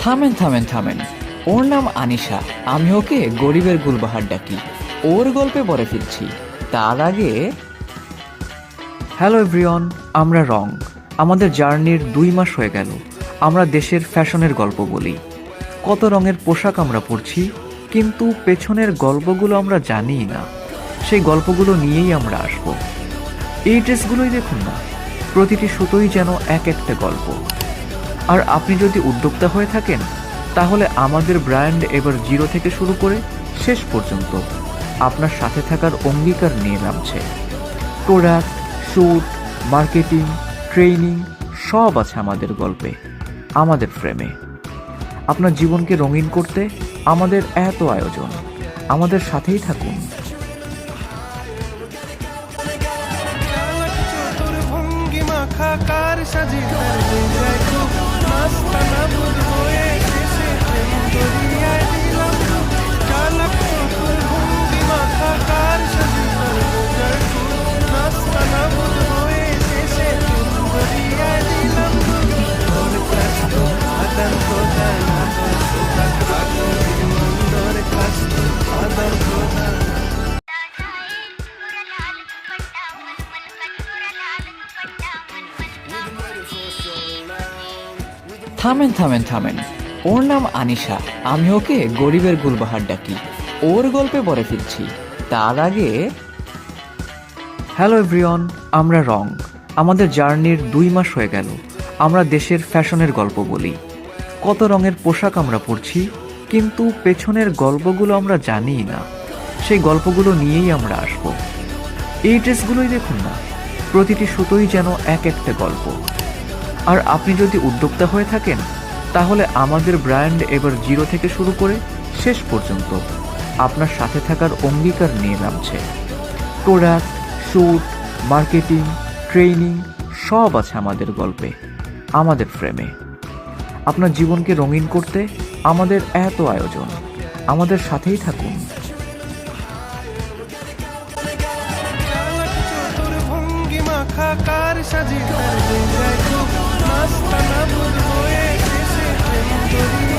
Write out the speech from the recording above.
থামেন থামেন থামেন, ওর নাম আনিশা। আমি ওকে গরিবের গুলবাহার ডাকি। ওর গল্পে পরে ফিরছি, তার আগে হ্যালো এভরিওয়ান, আমরা রং। আমাদের জার্নির 2 মাস হয়ে গেল। আমরা দেশের ফ্যাশনের গল্প বলি। কত রঙের পোশাক আমরা পরছি, কিন্তু পেছনের গল্পগুলো আমরা জানিই না। সেই গল্পগুলো নিয়েই আমরা আসব। এই ড্রেসগুলোই দেখুন না, প্রতিটি সুতোই যেন এক একটা গল্প। আর আপনি যদি উদ্যোক্তা হয়ে থাকেন, তাহলে আমাদের ব্র্যান্ড এবার জিরো থেকে শুরু করে শেষ পর্যন্ত আপনার সাথে থাকার অঙ্গীকার নিয়ে নামছে। প্রোডাক্ট, শ্যুট, মার্কেটিং, ট্রেনিং সব আছে আমাদের গল্পে, আমাদের ফ্রেমে। আপনার জীবনকে রঙিন করতে আমাদের এত আয়োজন। আমাদের সাথেই থাকুন। কার সাজে তার যায় খুব মাস্তানা বুঝ হয়ে শেষে প্রেম দরিয়ায় দিলাম ডুব। চালাক চতুর ভঙ্গি মাখা কার সাজে তার যায় খুব মাস্তানা বুঝ হয়ে শেষে প্রেম দরিয়ায় দিলাম ডুব। তোর কাছ তো আদান প্রদান তোর কাছ তো আদান প্রদান। থামেন থামেন থামেন, ওর নাম আনিশা। আমি ওকে গরিবের গুলবাহার ডাকি। ওর গল্পে পরে ফিরছি, তার আগে হ্যালো এভরিওয়ান, আমরা রং। আমাদের জার্নির 2 মাস হয়ে গেল। আমরা দেশের ফ্যাশনের গল্প বলি। কত রঙের পোশাক আমরা পরছি, কিন্তু পেছনের গল্পগুলো আমরা জানিই না। সেই গল্পগুলো নিয়েই আমরা আসব। এই ড্রেসগুলোই দেখুন না, প্রতিটি সুতোই যেন এক একটা গল্প। আর আপনি যদি উদ্যোক্তা হয়ে থাকেন, তাহলে আমাদের ব্র্যান্ড এবার জিরো থেকে শুরু করে শেষ পর্যন্ত আপনার সাথে থাকার অঙ্গীকার নিয়ে নামছে। প্রোডাক্ট, শ্যুট, মার্কেটিং, ট্রেনিং সব আছে আমাদের গল্পে, আমাদের ফ্রেমে। আপনার জীবনকে রঙিন করতে আমাদের এত আয়োজন। আমাদের সাথেই থাকুন। কার সাজে তার যায় খুব মাস্তানা বুঝ হয়ে শেষে প্রেম দরিয়ায়